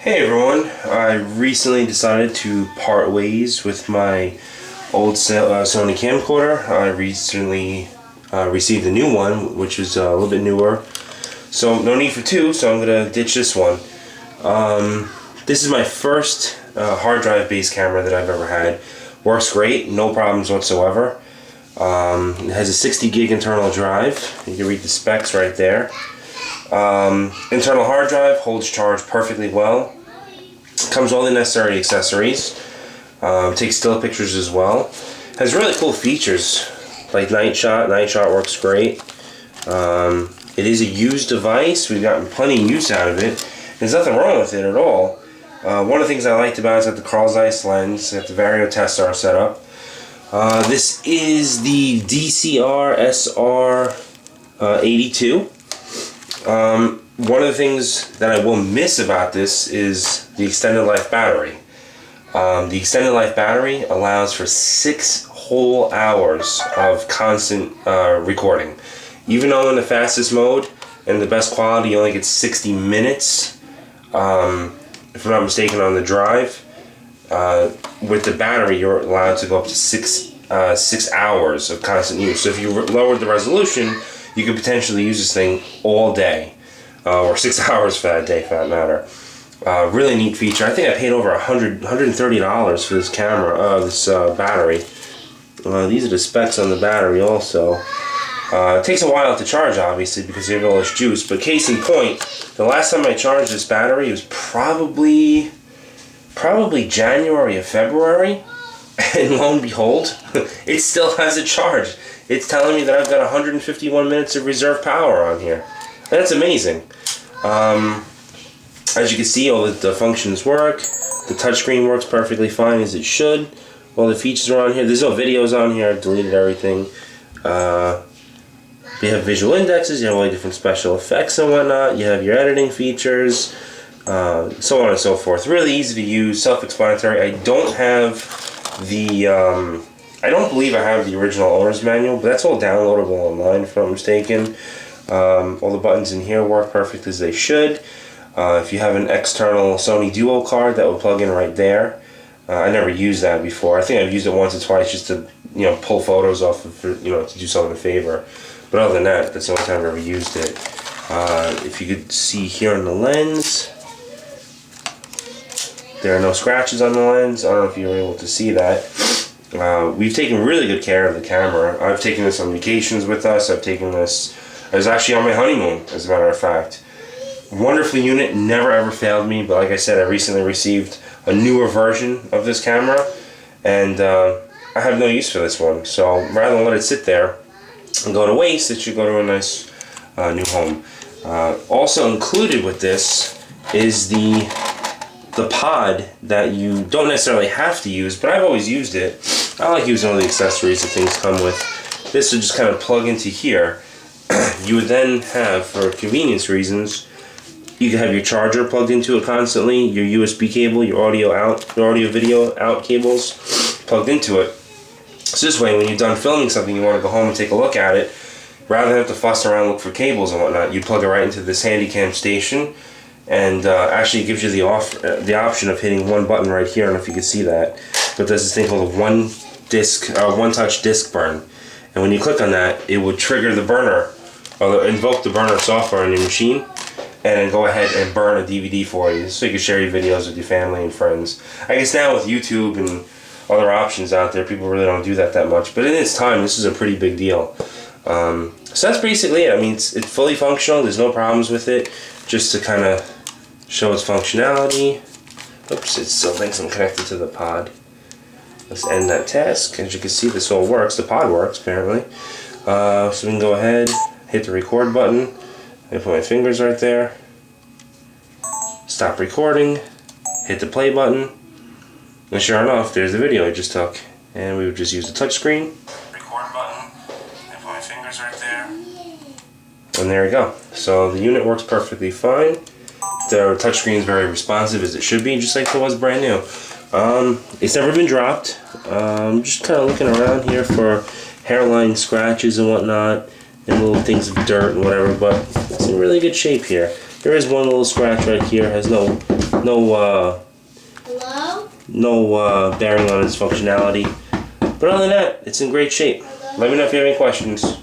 Hey everyone, I recently decided to part ways with my old Sony camcorder. I recently received a new one, which is a little bit newer. So no need for two, so I'm going to ditch this one. This is my first hard drive based camera that I've ever had. Works great, no problems whatsoever. It has a 60 gig internal drive. You can read the specs right there. Internal hard drive holds charge perfectly well. Comes with all the necessary accessories. Takes still pictures as well. Has really cool features like night shot. Night shot works great. It is a used device. We've gotten plenty of use out of it. There's nothing wrong with it at all. One of the things I liked about it is that the Carl Zeiss lens, that the Vario tests are set up. This is the DCR-SR82. One of the things that I will miss about this is the extended life battery. The extended life battery allows for 6 whole hours of constant recording. Even though in the fastest mode and the best quality you only get 60 minutes, if I'm not mistaken, on the drive, with the battery you're allowed to go up to 6 hours of constant use. So if you lowered the resolution, you could potentially use this thing all day, or 6 hours for that day, for that matter. Really neat feature. I think I paid over $130 for this camera, this battery. These are the specs on the battery also. It takes a while to charge, obviously, because you have all this juice, but case in point, the last time I charged this battery was probably January or February, and lo and behold, it still has a charge. It's telling me that I've got 151 minutes of reserve power on here. That's amazing. As you can see, all the functions work. The touchscreen works perfectly fine as it should. All the features are on here. There's no videos on here. I've deleted everything. You have visual indexes. You have all the different special effects and whatnot. You have your editing features, so on and so forth. Really easy to use, self-explanatory. I don't have the I don't believe I have the original owner's manual, but that's all downloadable online if I'm not mistaken. All the buttons in here work perfect as they should. If you have an external Sony Duo card, that will plug in right there. I never used that before. I think I've used it once or twice just to, pull photos off of, to do someone a favor. But other than that, that's the only time I've ever used it. If you could see here on the lens, there are no scratches on the lens. I don't know if you were able to see that. We've taken really good care of the camera. I've taken this on vacations with us. I've taken this, I was actually on my honeymoon, as a matter of fact. Wonderful unit, never ever failed me, but like I said, I recently received a newer version of this camera, and I have no use for this one. So rather than let it sit there and go to waste, it should go to a nice new home. Also included with this is the pod that you don't necessarily have to use, but I've always used it. I like using all the accessories that things come with. This would just kind of plug into here. You would then have, for convenience reasons, you can have your charger plugged into it constantly, your USB cable, your audio video out cables plugged into it. So this way, when you're done filming something, you want to go home and take a look at it, rather than have to fuss around, look for cables and whatnot, you plug it right into this Handycam station, and actually it gives you the option of hitting one button right here. I don't know if you can see that, but there's this thing called a one-touch disc burn, and when you click on that, it would trigger the burner, or invoke the burner software on your machine, and then go ahead and burn a DVD for you, so you can share your videos with your family and friends. I guess now with YouTube and other options out there, people really don't do that much, but in its time, this is a pretty big deal. So that's basically it. I mean, it's fully functional. There's no problems with it. Just to kind of show its functionality. Oops, it still thinks I'm connected to the pod. Let's end that task. As you can see, this all works. The pod works, apparently. So we can go ahead, hit the record button. I put my fingers right there. Stop recording. Hit the play button. And sure enough, there's the video I just took. And we would just use the touch screen. Record button. I put my fingers right there. And there we go. So the unit works perfectly fine. The touchscreen is very responsive, as it should be, just like it was brand new. It's never been dropped. I'm just kind of looking around here for hairline scratches and whatnot, and little things of dirt and whatever, but it's in really good shape here. There is one little scratch right here. Has no Hello? No bearing on its functionality. But other than that, it's in great shape. Let me know if you have any questions.